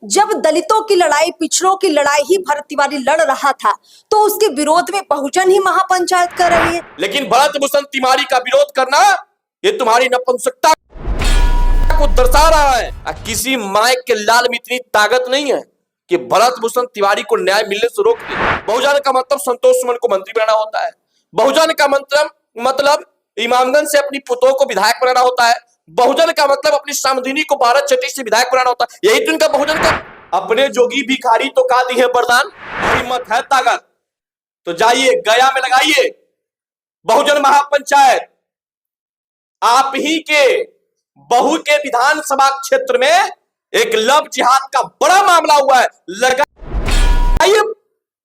जब दलितों की लड़ाई, पिछड़ों की लड़ाई ही भरत तिवारी लड़ रहा था, तो उसके विरोध में बहुजन ही महापंचायत कर रही है। लेकिन भरत भूषण तिवारी का विरोध करना ये तुम्हारी नपुंसकता को दर्शा रहा है। किसी माय के लाल में इतनी ताकत नहीं है कि भरत भूषण तिवारी को न्याय मिलने से रोक दे। बहुजन का मतलब संतोष सुमन को मंत्री बनाना होता है। बहुजन का मतलब इमामगंज से अपनी पुतों को विधायक बनाना होता है। बहुजन का मतलब अपनी सामधिनी को भारत छठी से विधायक बनाना होता है। यही तो इनका बहुजन का। अपने जोगी भिखारी तो का दी है वरदान, हिम्मत है ताकत तो जाइए गया में लगाइए बहुजन महापंचायत। आप ही के बहू के विधानसभा क्षेत्र में एक लव जिहाद का बड़ा मामला हुआ है। लगाइए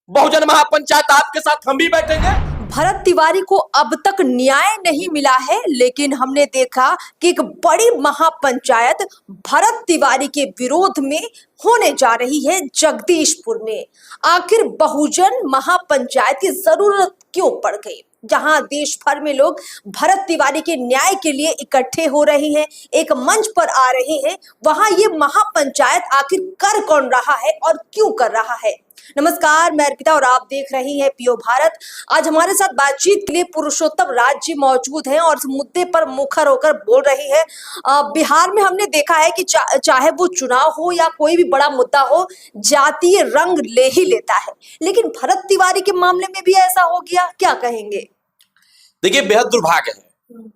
बहुजन महापंचायत, आपके साथ हम भी बैठेंगे। भरत तिवारी को अब तक न्याय नहीं मिला है, लेकिन हमने देखा कि एक बड़ी महापंचायत भरत तिवारी के विरोध में होने जा रही है जगदीशपुर में। आखिर बहुजन महापंचायत की जरूरत क्यों पड़ गई? जहां देश भर में लोग भरत तिवारी के न्याय के लिए इकट्ठे हो रहे हैं, एक मंच पर आ रहे हैं, वहां ये महापंचायत आखिर कर कौन रहा है और क्यों कर रहा है? नमस्कार, मैं अर्पिता और आप देख रहे हैं पीओ भारत। आज हमारे साथ बातचीत के लिए पुरुषोत्तम राज जी मौजूद हैं और इस मुद्दे पर मुखर होकर बोल रही है। बिहार में हमने देखा है कि चाहे वो चुनाव हो या कोई भी बड़ा मुद्दा हो, जातीय रंग ले ही लेता है, लेकिन भरत तिवारी के मामले में भी ऐसा हो गया। क्या कहेंगे? देखिए, बेहद दुर्भाग्य है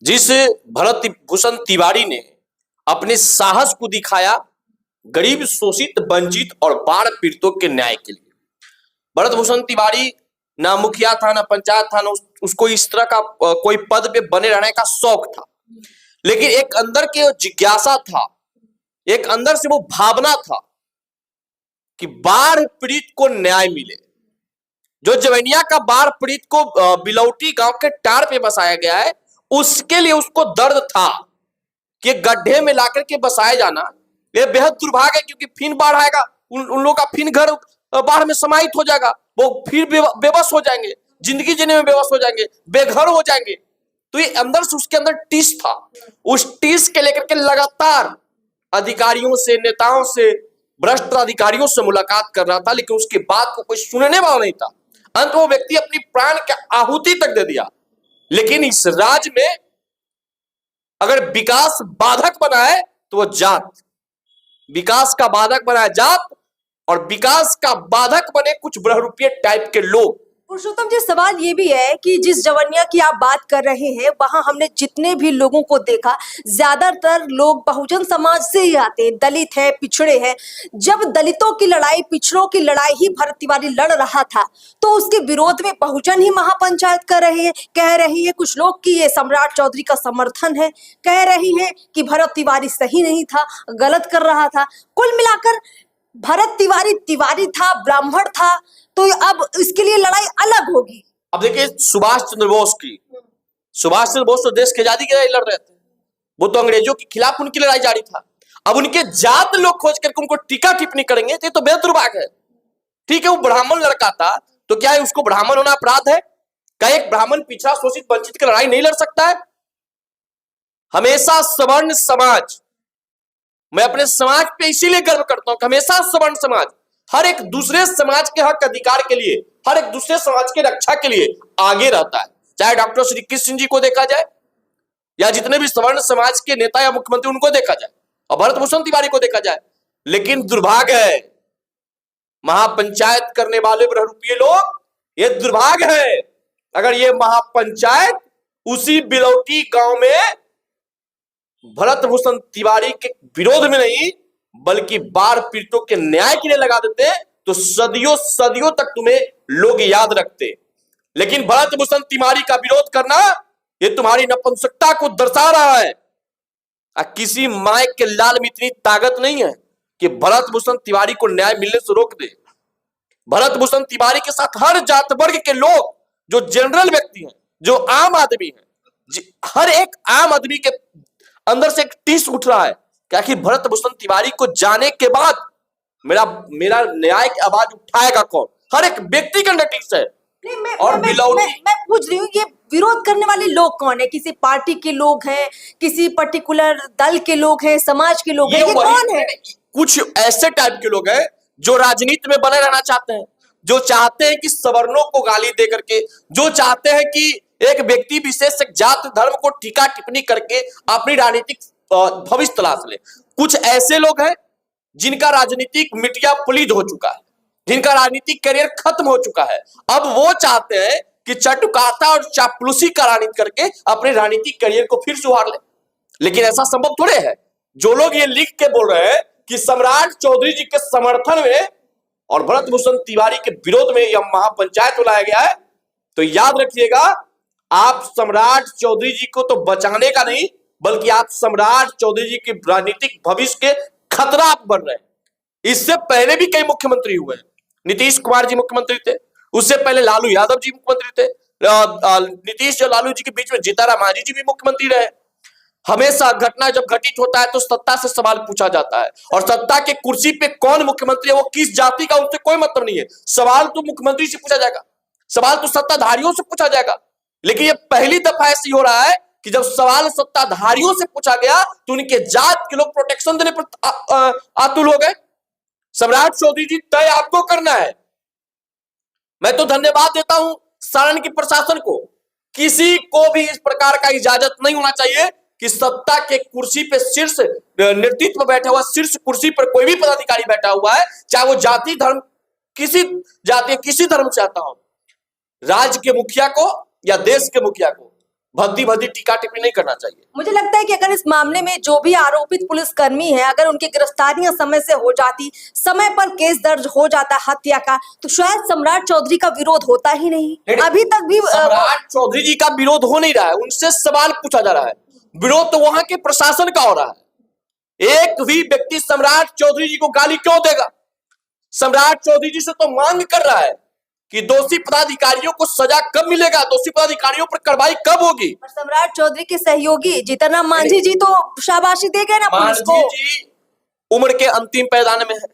जिस भरत भूषण तिवारी ने अपने साहस को दिखाया गरीब, शोषित, वंचित और बाढ़ पीड़ितों के न्याय के लिए। भरत भूषण तिवारी ना मुखिया था, ना पंचायत था, ना उसको इस तरह का कोई पद पे बने रहने का शौक था, लेकिन एक अंदर के जिज्ञासा था, एक अंदर से वो भावना था कि बाढ़ पीड़ित को न्याय मिले। जो जवैनिया का बाढ़ पीड़ित को बिलौटी गांव के टार पे बसाया गया है, उसके लिए उसको दर्द था कि गड्ढे में लाकर के बसाया जाना ये बेहद दुर्भाग्य है, क्योंकि फिर बाढ़ आएगा, उन लोगों का फिर घर बाढ़ में समाहित हो जाएगा, वो फिर बेबस हो जाएंगे, जिंदगी जीने में बेबस हो जाएंगे, बेघर हो जाएंगे। तो ये अंदर से उसके अंदर टीस था। उस टीस के लेकर के लगातार अधिकारियों से, नेताओं से, भ्रष्ट अधिकारियों से मुलाकात कर रहा था, लेकिन उसके बात को कोई सुनने वाला नहीं था। अंत वो व्यक्ति अपनी प्राण की आहुति तक दे दिया। लेकिन इस राज्य में अगर विकास बाधक बना है तो वो जात, विकास का बाधक बना है जात, और विकास का बाधक बने कुछ बहुरूपीय टाइप के लोग। पुरुषोत्तम जी, सवाल ये भी है कि जिस जवनिया की आप बात कर रहे हैं, वहां हमने जितने भी लोगों को देखा, ज्यादातर लोग बहुजन समाज से ही आते हैं, दलित है, पिछड़े हैं। जब दलितों की लड़ाई, पिछड़ों की लड़ाई ही भरत तिवारी लड़ रहा था, तो उसके विरोध में बहुजन ही महापंचायत कर रहे हैं। कह रही है कुछ लोग कि ये सम्राट चौधरी का समर्थन है, कह रही है कि भरत तिवारी सही नहीं था, गलत कर रहा था। कुल मिलाकर भरत तिवारी तिवारी था, ब्राह्मण था, तो अब इसके लिए लड़ाई अलग होगी। अब देखिए, सुभाष चंद्र बोस तो देश की आजादी की लड़ाई लड़ रहे थे, वो तो अंग्रेजों के खिलाफ उनकी लड़ाई जारी था। अब उनके जात लोग खोज करके उनको टीका टिप्पणी करेंगे तो बेहद दुर्भाग्य है। ठीक है, वो ब्राह्मण लड़का था, तो क्या है उसको ब्राह्मण होना अपराध है? क्या एक ब्राह्मण पिछड़ा, शोषित, वंचित की लड़ाई नहीं लड़ सकता है? हमेशा सवर्ण समाज, मैं अपने समाज पे इसीलिए गर्व करता हूं कि हमेशा सवर्ण समाज हर एक दूसरे समाज के हक अधिकार के लिए, हर एक दूसरे समाज के रक्षा के लिए आगे रहता है। चाहे डॉक्टर श्री कृष्ण जी को देखा जाए या जितने भी सवर्ण समाज के नेता या मुख्यमंत्री उनको देखा जाए, और भरत भूषण तिवारी को देखा जाए। लेकिन दुर्भाग्य है, महापंचायत करने वाले बहुरूपीय लोग, ये दुर्भाग्य है अगर ये महापंचायत उसी बिलौटी गांव में भरत भूषण तिवारी के विरोध में नहीं बल्कि बाढ़ पीड़ितों के न्याय के लिए लगा देते तो सदियों सदियों तक तुम्हें लोग याद रखते। लेकिन भरत भूषण तिवारी का विरोध करना ये तुम्हारी नपुंसकता को दर्शा रहा है। किसी माय के लाल में इतनी ताकत नहीं है कि भरत भूषण तिवारी को न्याय मिलने से रोक दे। भरत भूषण तिवारी के साथ हर जात वर्ग के लोग, जो जनरल व्यक्ति हैं, जो आम आदमी हैं, हर एक आम आदमी के अंदर से एक टीस उठ रहा है कि आखिर भरत भूषण तिवारी को जाने के बाद मेरा न्याय की आवाज उठाएगा कौन? हर एक व्यक्ति के अंदर टीस है। मैं पूछ रही हूँ, ये विरोध करने वाले लोग कौन है? किसी पार्टी के लोग हैं, किसी पर्टिकुलर दल के लोग हैं, समाज के लोग हैं, ये कौन है? कुछ ऐसे टाइप के लोग हैं जो राजनीति में बने रहना चाहते हैं, जो चाहते हैं कि सवर्णों को गाली दे करके, जो चाहते हैं कि एक व्यक्ति विशेष एक जात धर्म को टीका टिप्पणी करके अपनी राजनीतिक भविष्य तलाश ले। कुछ ऐसे लोग हैं जिनका राजनीतिक मिटिया पुलिद हो चुका है, जिनका राजनीतिक करियर खत्म हो चुका है। अब वो चाहते हैं कि चटुकाता और चापलूसी का राजनीति करके अपने राजनीतिक करियर को फिर से उभार ले, लेकिन ऐसा संभव थोड़े है। जो लोग ये लिख के बोल रहे हैं कि सम्राट चौधरी जी के समर्थन में और भरत भूषण तिवारी के विरोध में यह महापंचायत बुलाया गया है, तो याद रखिएगा, आप सम्राट चौधरी जी को तो बचाने का नहीं, बल्कि आप सम्राट चौधरी जी के राजनीतिक भविष्य के खतरा आप बन रहे हैं। इससे पहले भी कई मुख्यमंत्री हुए हैं। नीतीश कुमार जी मुख्यमंत्री थे, उससे पहले लालू यादव जी मुख्यमंत्री थे, नीतीश और लालू जी के बीच में जीताराम मांझी जी भी मुख्यमंत्री रहे। हमेशा घटना जब घटित होता है तो सत्ता से सवाल पूछा जाता है, और सत्ता के कुर्सी पे कौन मुख्यमंत्री है, वो किस जाति का, उससे कोई मतलब नहीं है। सवाल तो मुख्यमंत्री से पूछा जाएगा, सवाल तो सत्ताधारियों से पूछा जाएगा। लेकिन ये पहली दफा ऐसी हो रहा है कि जब सवाल सत्ताधारियों से पूछा गया तो उनके जात के लोग प्रोटेक्शन देने पर आतुर हो गए। सम्राट चौधरी जी, तय आपको करना है। मैं तो धन्यवाद देता हूं सारण के प्रशासन को। किसी को भी इस प्रकार का इजाजत नहीं होना चाहिए कि सत्ता के कुर्सी पे शीर्ष नेतृत्व बैठा हुआ, शीर्ष कुर्सी पर कोई भी पदाधिकारी बैठा हुआ है, चाहे वो जाति धर्म किसी जाति किसी धर्म से आता हो, राज्य के मुखिया को या देश के मुखिया को भद्दी भद्दी टीका टिप्पणी नहीं करना चाहिए। मुझे लगता है कि अगर इस मामले में जो भी आरोपित पुलिसकर्मी है, अगर उनकी गिरफ्तारियां समय से हो जाती, समय पर केस दर्ज हो जाता हत्या का, तो शायद सम्राट चौधरी का विरोध होता ही नहीं। अभी तक भी सम्राट चौधरी जी का विरोध हो नहीं रहा है, उनसे सवाल पूछा जा रहा है। विरोध तो वहां के प्रशासन का हो रहा है। एक भी व्यक्ति सम्राट चौधरी जी को गाली क्यों देगा? सम्राट चौधरी जी से तो मांग कर रहा है कि दोषी पदाधिकारियों को सजा कब मिलेगा, दोषी पदाधिकारियों पर कार्रवाई कब होगी। सम्राट चौधरी के सहयोगी जीतनराम मांझी जी तो शाबाशी दे गए ना पुलिस को। मांझी जी उम्र के अंतिम पैदान में है।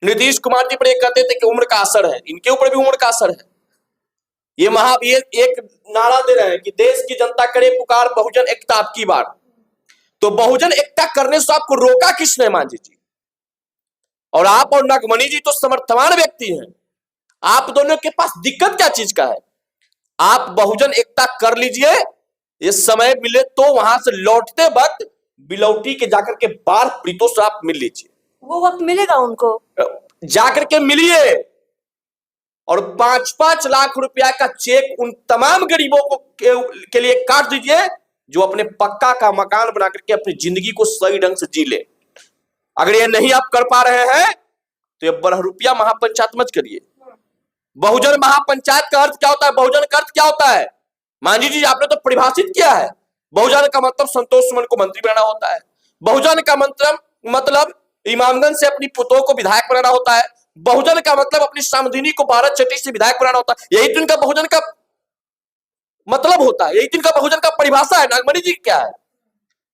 नीतीश कुमार जी पर ये कहते थे कि उम्र का असर है, इनके ऊपर भी उम्र का असर है। ये एक नारा दे रहे हैं कि देश की जनता करे पुकार, बहुजन एकता आपकी बार। तो बहुजन एकता करने से आपको रोका किसने? मांझी जी। और आप और नागमणि जी तो समर्थवान व्यक्ति हैं, आप दोनों के पास दिक्कत क्या चीज का है? आप बहुजन एकता कर लीजिए, ये समय मिले तो वहां से लौटते वक्त बिलौटी के जाकर के बार प्रीतों से आप मिल लीजिए। वो वक्त मिलेगा उनको, जाकर के मिलिए और 5-5 लाख रुपया का चेक उन तमाम गरीबों को के लिए काट दीजिए जो अपने पक्का का मकान बना करके अपनी जिंदगी को सही ढंग से जी ले। अगर ये नहीं आप कर पा रहे हैं तो ये बरहरुपिया महापंचायत मत करिए। बहुजन महापंचायत का अर्थ क्या होता है? बहुजन का अर्थ क्या होता है? मांझी जी आपने तो परिभाषित किया है। बहुजन का मतलब संतोष सुमन को मंत्री बनाना होता है। बहुजन का मतलब इमामगंज से अपनी पुतों को विधायक बनाना होता है। बहुजन का मतलब अपनी सामधिनी को भारत चट्टी से विधायक बनाना होता है। यही तो इनका बहुजन का मतलब होता है, यही तो इनका बहुजन का परिभाषा है। नागमणि जी क्या है?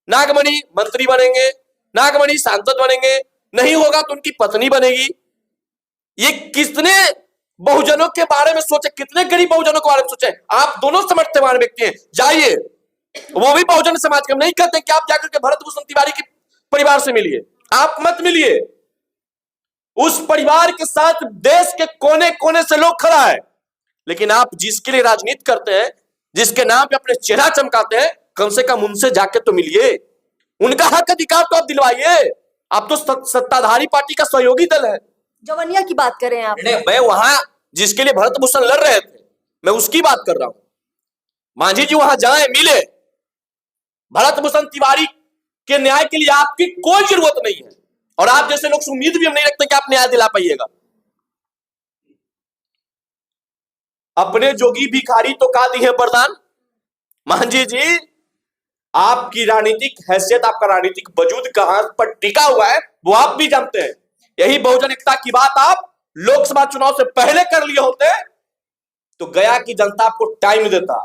नागमणि मंत्री बनेंगे, नागमणि सांसद बनेंगे, नहीं होगा तो उनकी पत्नी बनेगी। ये किसने बहुजनों के बारे में सोचे? कितने गरीब बहुजनों के बारे में सोचे? आप दोनों समर्थवान व्यक्ति हैं, जाइए, वो भी बहुजन समाज के। हम नहीं कहते कि आप जाकर के भरत भूषण तिवारी के परिवार से मिलिए, आप मत मिलिए। उस परिवार के साथ देश के कोने कोने से लोग खड़ा है, लेकिन आप जिसके लिए राजनीति करते हैं, जिसके नाम पे अपने चेहरा चमकाते हैं, कम से कम उनसे जाके तो मिलिए, उनका हक अधिकार तो आप दिलवाइए। आप तो सत्ताधारी पार्टी का सहयोगी दल है। जवनिया की बात करें आप? नहीं, मैं वहां जिसके लिए भरत भूषण लड़ रहे थे, मैं उसकी बात कर रहा हूं। मांझी जी वहां जाए, मिले। भरत भूषण तिवारी के न्याय के लिए आपकी कोई जरूरत नहीं है, और आप जैसे लोग उम्मीद भी हम नहीं रखते कि आप न्याय दिला पाइएगा। अपने जोगी भिखारी तो का दी है वरदान। मांझी जी, आपकी राजनीतिक हैसियत, आपका राजनीतिक वजूद कहां पर टिका हुआ है वो आप भी जानते हैं। यही बहुजन एकता की बात आप लोकसभा चुनाव से पहले कर लिए होते तो गया की जनता आपको टाइम देता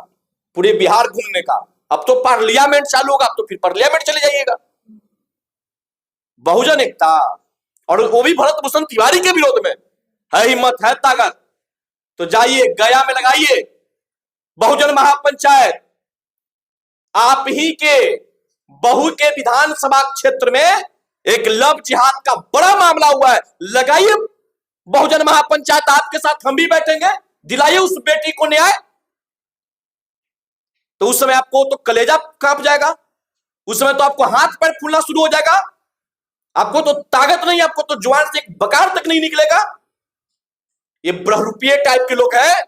पूरे बिहार घूमने का। अब तो पार्लियामेंट चालू होगा, अब तो फिर पार्लियामेंट चले जाइएगा। बहुजन एकता, और वो भी भरत भूषण तिवारी के विरोध में है। हिम्मत है, ताकत तो जाइए, गया में लगाइए बहुजन महापंचायत। आप ही के बहू के विधानसभा क्षेत्र में एक लव जिहाद का बड़ा मामला हुआ है। लगाइए बहुजन महापंचायत, आपके साथ हम भी बैठेंगे, दिलाइए उस बेटी को न्याय। तो उस समय आपको तो कलेजा कांप जाएगा, उस समय तो आपको हाथ पैर फूलना शुरू हो जाएगा, आपको तो ताकत नहीं, आपको तो जुबान से एक बकार तक नहीं निकलेगा। ये बहरूपिये टाइप के लोग हैं।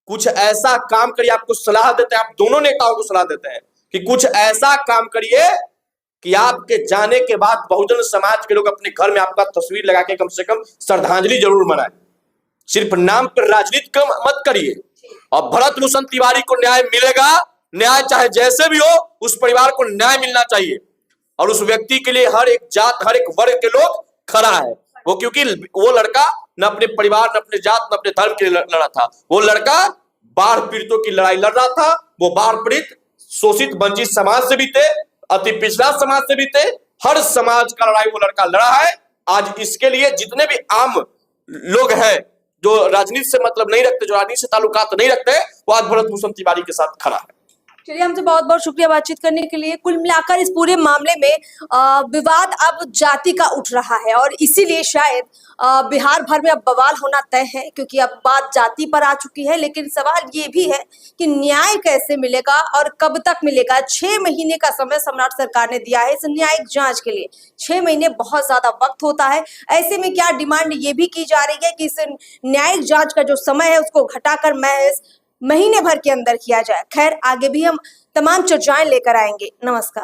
कुछ ऐसा काम करिए, आपको सलाह देते हैं, आप दोनों नेताओं को सलाह देते हैं कि कुछ ऐसा काम करिए कि आपके जाने के बाद बहुजन समाज के लोग अपने घर में आपका तस्वीर लगा के कम से कम श्रद्धांजलि जरूर मनाएं। सिर्फ नाम पर राजनीति मत करिए। और भरत भूषण तिवारी को न्याय मिलेगा, न्याय चाहे जैसे भी हो, उस परिवार को न्याय मिलना चाहिए। और उस व्यक्ति के लिए हर एक जात, हर एक वर्ग के लोग खड़ा है। वो क्योंकि वो लड़का न अपने परिवार, न अपने जात, न अपने धर्म के लिए लड़ा था। वो लड़का बाढ़ पीड़ितों की लड़ाई लड़ रहा था। वो बाढ़ पीड़ित, शोषित, वंचित समाज से भी थे, अति पिछड़ा समाज से भी थे। हर समाज का लड़ाई वो लड़का लड़ा है। आज इसके लिए जितने भी आम लोग हैं जो राजनीति से मतलब नहीं रखते, जो राजनीति से ताल्लुकात नहीं रखते, वो आज भरत भूषण तिवारी के साथ खड़ा है। चलिए, हमसे बहुत बहुत शुक्रिया बातचीत करने के लिए। कुल मिलाकर इस पूरे मामले में विवाद अब जाति का उठ रहा है और इसीलिए शायद बिहार भर में अब बवाल होना तय है, क्योंकि अब बात जाति पर आ चुकी है। लेकिन सवाल ये भी है कि न्याय कैसे मिलेगा और कब तक मिलेगा। 6 महीने का समय सम्राट सरकार ने दिया है इस न्यायिक जांच के लिए। 6 महीने बहुत ज्यादा वक्त होता है। ऐसे में क्या डिमांड ये भी की जा रही है कि इस न्यायिक जांच का जो समय है उसको घटाकर महज महीने भर के अंदर किया जाए। खैर, आगे भी हम तमाम चर्चाएं लेकर आएंगे। नमस्कार।